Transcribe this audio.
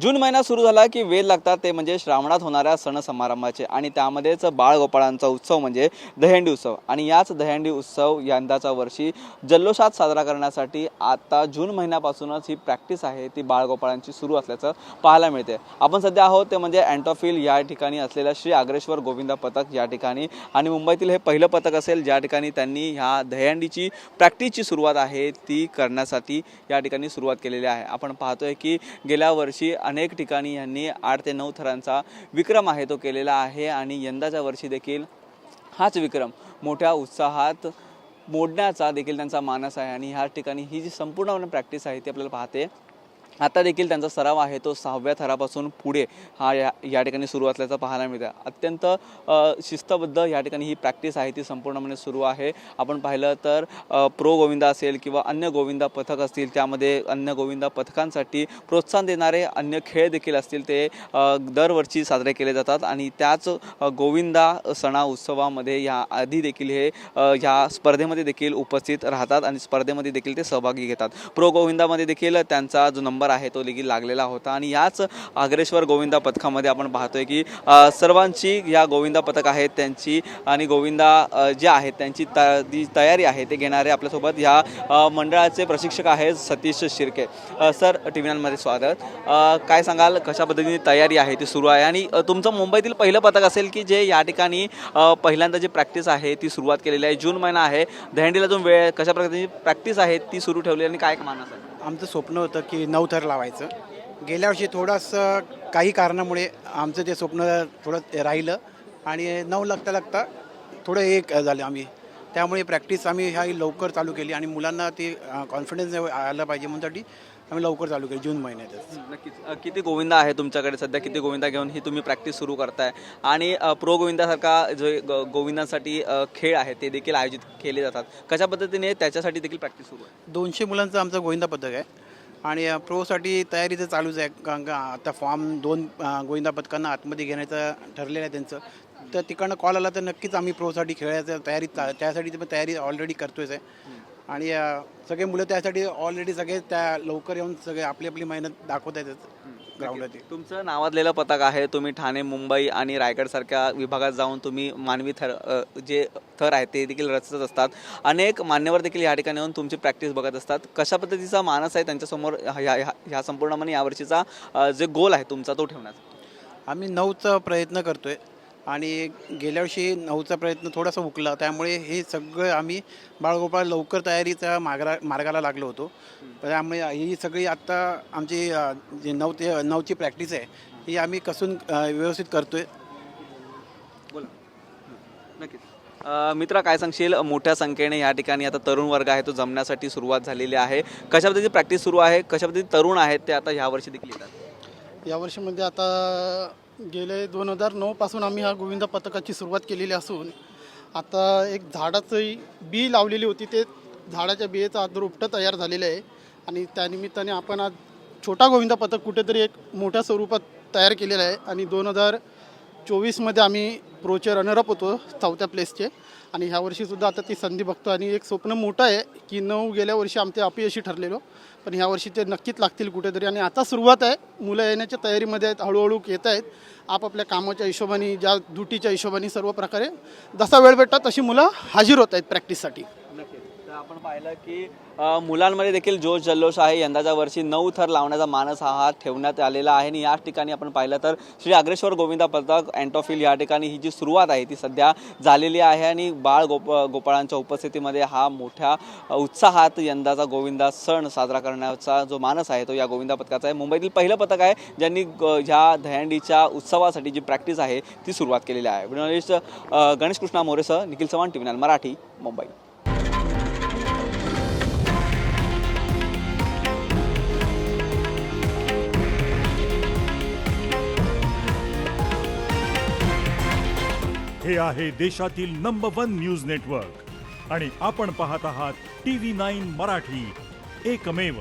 जून महिना सुरू झाला की वेध लागतात ते म्हणजे श्रावणात होणाऱ्या सण समारंभाचे आणि त्यामध्येच बाळगोपाळांचा उत्सव म्हणजे दहीहंडी उत्सव आणि याच दहीहंडी उत्सव यंदाच्या वर्षी जल्लोषात साजरा करण्यासाठी आता जून महिन्यापासूनच ही प्रॅक्टिस आहे ती बाळगोपाळांची सुरू असल्याचं पाहायला मिळते। आपण सध्या आहोत ते म्हणजे अँटॉफिल या ठिकाणी असलेल्या श्री अग्रेश्वर गोविंदा पथक या ठिकाणी आणि मुंबईतील हे पहिलं पथक असेल ज्या ठिकाणी त्यांनी ह्या दहीहंडीची प्रॅक्टिसची सुरुवात आहे ती करण्यासाठी या ठिकाणी सुरुवात केलेली आहे। आपण पाहतोय की गेल्या वर्षी अनेक ठिकाणी यांनी 8 ते 9 थरांचा विक्रम आहे तो केलेला आहे आणि यंदाच्या वर्षी देखील हाच विक्रम मोठ्या उत्साहात मोडण्याचा देखील त्यांचा मानस आहे आणि ह्या ठिकाणी ही जी संपूर्ण प्रॅक्टिस आहे ती आपल्याला पाहते आता देखील त्यांचा सराव आहे तो 6व्या थरापासून पुढे हा या ठिकाणी सुरू असल्याचं पाहायला मिळतं। अत्यंत शिस्तबद्ध या ठिकाणी ही प्रॅक्टिस आहे ती संपूर्णपणे सुरू आहे। आपण पाहिलं तर प्रो गोविंदा असेल किंवा अन्य गोविंदा पथक असतील त्यामध्ये अन्य गोविंदा पथकांसाठी प्रोत्साहन देणारे अन्य खेळ देखील असतील ते दरवर्षी साजरे केले जातात आणि त्याच गोविंदा सणा उत्सवामध्ये या आधी देखील हे ह्या स्पर्धेमध्ये देखील उपस्थित राहतात आणि स्पर्धेमध्ये देखील ते सहभागी घेतात। प्रो गोविंदामध्ये देखील त्यांचा जो नंबर आहे तो देखील लागलेला होता आणि याच अग्रेश्वर गोविंदा पथकामध्ये आपण पाहतोय की सर्वांची या गोविंदा पथक आहेत त्यांची आणि गोविंदा जे आहेत त्यांची तयारी आहे ते घेणारे आपल्यासोबत या मंडळाचे प्रशिक्षक आहेत सतीश शिर्के। सर TV9 मध्ये स्वागत। काय सांगाल कशा पद्धतीने तयारी आहे ती सुरू आहे आणि तुमचं मुंबईतील पहिलं पथक असेल की जे या ठिकाणी पहिल्यांदा जी प्रॅक्टिस आहे ती सुरुवात केलेली आहे। जून महिना आहे दहीहंडीला जो वेळ कशा प्रकारची प्रॅक्टिस आहे ती सुरू ठेवली आणि काय मानस आहे? आमचं स्वप्न होतं की 9 थर लावायचं। गेल्या वर्षी थोडंसं काही कारणामुळे आमचं ते स्वप्न थोडं राहिलं आणि 9 लागता थोडं एक झालं आम्ही, त्यामुळे प्रॅक्टिस आम्ही ह्या लवकर चालू केली आणि मुलांना ते कॉन्फिडन्स आलं पाहिजे म्हणून आम्ही लवकर चालू केली जून महिन्यातच। नक्कीच। किती गोविंदा आहे तुमच्याकडे सध्या, किती गोविंदा घेऊन ही तुम्ही प्रॅक्टिस सुरू करताय आणि प्रो गोविंदासारखा जो गोविंदांसाठी खेळ आहे ते देखील आयोजित केले जातात, कशा पद्धतीने त्याच्यासाठी देखील प्रॅक्टिस सुरू आहे? 200 मुलांचं आमचं गोविंदा पथक आहे आणि प्रोसाठी तयारी तर चालूच आहे कारण का आता फॉर्म 2 गोविंदा पथकांना आतमध्ये घेण्याचं ठरलेलं आहे त्यांचं, तर तिकडनं कॉल आला तर नक्कीच आम्ही प्रोसाठी खेळायचं तयारी त्यासाठी तयारी ऑलरेडी करतोयच आहे आणि सगळे मुलं त्यासाठी ऑलरेडी सगळे त्या लवकर येऊन सगळे आपली आपली मेहनत दाखवत आहेत ग्राउंडवरती। तुमचं नावाजलेलं पथक आहे, तुम्ही ठाणे मुंबई आणि रायगडसारख्या विभागात जाऊन तुम्ही मानवी जे थर आहे ते देखील रचत असतात, अनेक मान्यवर देखील या ठिकाणी येऊन तुमची प्रॅक्टिस बघत असतात, कशा पद्धतीचा मानस आहे त्यांच्यासमोर ह्या संपूर्णपणे यावर्षीचा जे गोल आहे तुमचा तो ठेवण्याचा? आम्ही 9चा प्रयत्न करतोय आणि गेल्या वर्षी 9चा प्रयत्न थोडासा हुकला, त्यामुळे हे सगळं आम्ही बाळगोपाळ लवकर तयारीचा मार्गाला लागलो होतो, त्यामुळे ही सगळी आत्ता आमची जी 9ची प्रॅक्टिस आहे ही आम्ही कसून व्यवस्थित करतोय। बोला। नक्कीच। मित्रा काय सांगशील, मोठ्या संख्येने या ठिकाणी आता तरुण वर्ग आहे तो जमण्यासाठी सुरुवात झालेली आहे, कशा पद्धतीची प्रॅक्टिस सुरू आहे, कशा पद्धतीने तरुण आहेत ते आता ह्यावर्षी देखील येतात? यावर्षीमध्ये आता गेले 2009 पासून आम्ही ह्या गोविंदा पथकाची सुरुवात केलेली असून आता एक झाडाचं बी लावलेली होती, ते झाडाच्या बियेचं आज रोपटं तयार झालेलं आहे आणि त्यानिमित्ताने आपण आज छोटा गोविंदा पथक कुठेतरी एक मोठ्या स्वरूपात तयार केलेलं आहे आणि 2024मध्ये आम्ही प्रोचे रनरअप होतो 4थ्या प्लेसचे आणि ह्या वर्षीसुद्धा आता ती संधी बघतो आणि एक स्वप्न मोठं आहे की 9 गेल्या वर्षी आमचे अपयशी ठरलेलो, पण ह्या वर्षी ते नक्कीच लागतील कुठेतरी आणि आता सुरुवात आहे, मुलं येण्याच्या तयारीमध्ये आहेत, हळूहळू येत आहेत आपापल्या कामाच्या हिशोबाने ज्या ड्युटीच्या हिशोबाने सर्व प्रकारे जसा वेळ भेटतात तशी मुलं हजर होत आहेत प्रॅक्टिससाठी। तर आपण पाहिलं की मुलांमध्ये देखील जोश जल्लोष आहे, यंदाच्या वर्षी 9 थर लावण्याचा मानस हा ठेवण्यात आलेला आहे आणि याच ठिकाणी आपण पाहिलं तर श्री अग्रेश्वर गोविंदा पथक अँटॉफिल या ठिकाणी ही जी सुरुवात आहे ती सध्या झालेली आहे आणि गोपाळांच्या उपस्थितीमध्ये हा मोठ्या उत्साहात यंदाचा गोविंदा सण साजरा करण्याचा जो मानस आहे तो या गोविंदा पथकाचा आहे। मुंबईतील पहिलं पथक आहे ज्यांनी ह्या दहीहंडीच्या उत्सवासाठी जी प्रॅक्टिस आहे ती सुरुवात केलेली आहे। जर्नलिस्ट गणेश कृष्णा मोरेसह निखिल चव्हाण, TV9 मराठी, मुंबई। हे आहे देशातील नंबर 1 न्यूज नेटवर्क आणि आपण पाहत आहात TV9 मराठी, एकमेव।